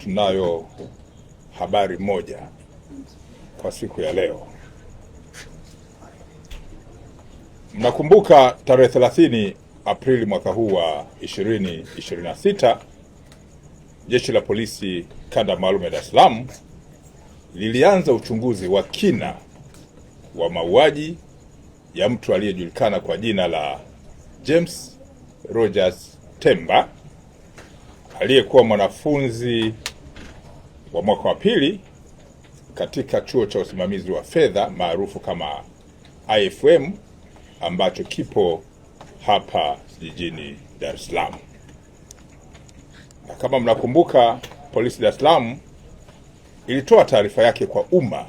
tunayo habari moja kwa siku ya leo. Mnakumbuka tarehe 30 Aprili mwaka huu wa 2026, Jeshi la Polisi Kanda Maalum ya Dar es Salaam lilianza uchunguzi wa kina wa mauaji ya mtu aliyejulikana kwa jina la James Rogers Temba, aliyekuwa mwanafunzi wa mwaka wa pili katika chuo cha usimamizi wa fedha maarufu kama IFM ambacho kipo hapa jijini Dar es Salaam. Na kama mnakumbuka, polisi Dar es Salaam ilitoa taarifa yake kwa umma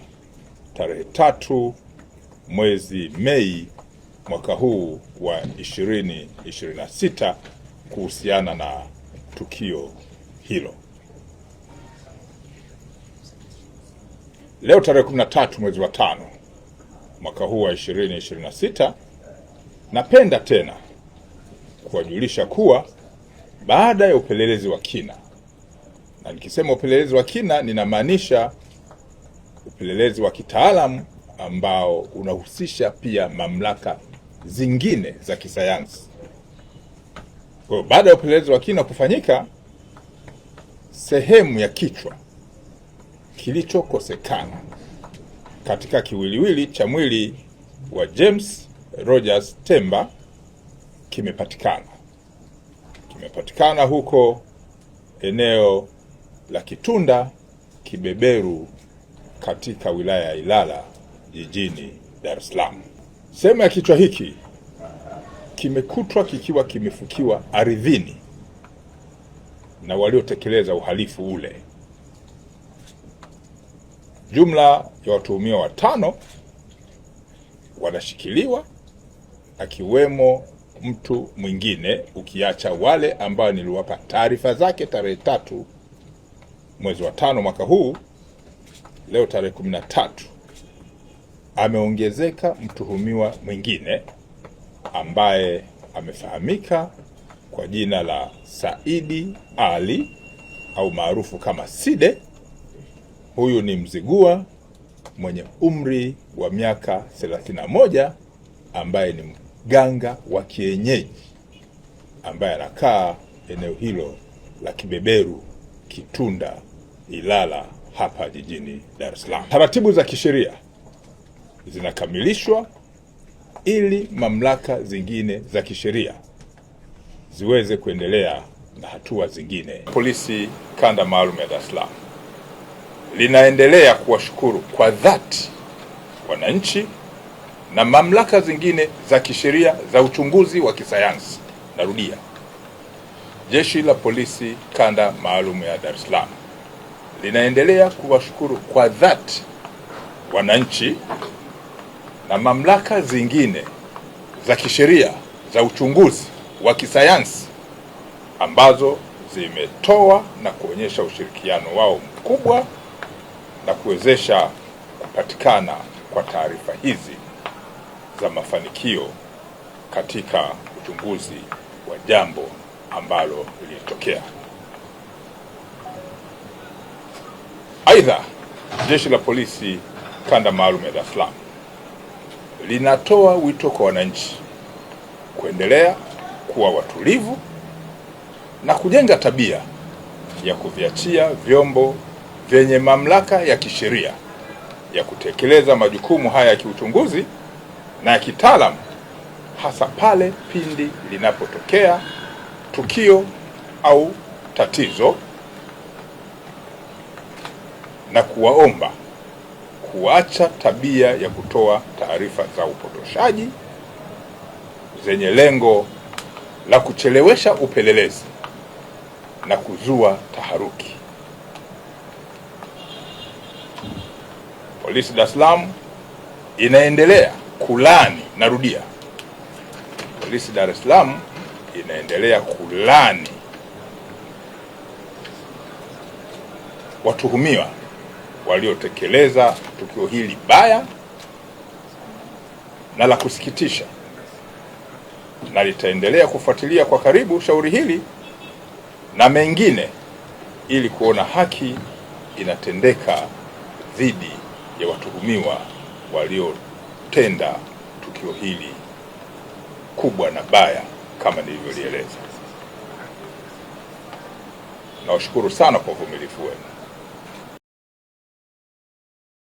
tarehe 3 mwezi Mei mwaka huu wa 2026 kuhusiana na tukio hilo. Leo tarehe 13 mwezi wa 5 mwaka huu wa 2026, napenda tena kuwajulisha kuwa baada ya upelelezi wa kina, na nikisema upelelezi wa kina ninamaanisha upelelezi wa kitaalamu ambao unahusisha pia mamlaka zingine za kisayansi. Kwa hiyo baada ya upelelezi wa kina kufanyika, sehemu ya kichwa kilichokosekana katika kiwiliwili cha mwili wa James Rogers Temba kimepatikana huko eneo la Kitunda Kibeberu katika wilaya ya Ilala jijini Dar es Salaam. Sehemu ya kichwa hiki kimekutwa kikiwa kimefukiwa ardhini na waliotekeleza uhalifu ule. Jumla ya watuhumiwa 5 wanashikiliwa, akiwemo mtu mwingine ukiacha wale ambao niliwapa taarifa zake tarehe 3 mwezi wa 5 mwaka huu. Leo tarehe 13 ameongezeka mtuhumiwa mwingine ambaye amefahamika kwa jina la Saidi Ali au maarufu kama Side. Huyu ni Mzigua mwenye umri wa miaka 31 ambaye ni mganga wa kienyeji ambaye anakaa eneo hilo la Kibeberu, Kitunda, Ilala hapa jijini Dar es Salaam. Taratibu za kisheria zinakamilishwa ili mamlaka zingine za kisheria ziweze kuendelea na hatua zingine. Polisi Kanda Maalum ya Dar es Salaam linaendelea kuwashukuru kwa dhati wananchi na mamlaka zingine za kisheria za uchunguzi wa kisayansi. Narudia, Jeshi la Polisi Kanda Maalum ya Dar es Salaam linaendelea kuwashukuru kwa dhati wananchi na mamlaka zingine za kisheria za uchunguzi wa kisayansi ambazo zimetoa na kuonyesha ushirikiano wao mkubwa na kuwezesha kupatikana kwa taarifa hizi za mafanikio katika uchunguzi wa jambo ambalo lilitokea. Aidha, Jeshi la Polisi Kanda Maalum ya Dar es Salaam linatoa wito kwa wananchi kuendelea kuwa watulivu na kujenga tabia ya kuviachia vyombo vyenye mamlaka ya kisheria ya kutekeleza majukumu haya ya kiuchunguzi na ya kitaalamu, hasa pale pindi linapotokea tukio au tatizo, na kuwaomba kuacha tabia ya kutoa taarifa za upotoshaji zenye lengo la kuchelewesha upelelezi na kuzua taharuki. Polisi Dar es Salaam inaendelea kulani, narudia, Polisi Dar es Salaam inaendelea kulani watuhumiwa waliotekeleza tukio hili baya na la kusikitisha, na litaendelea kufuatilia kwa karibu shauri hili na mengine ili kuona haki inatendeka dhidi ya watuhumiwa waliotenda tukio hili kubwa na baya kama nilivyolieleza. Nawashukuru sana kwa uvumilivu wenu.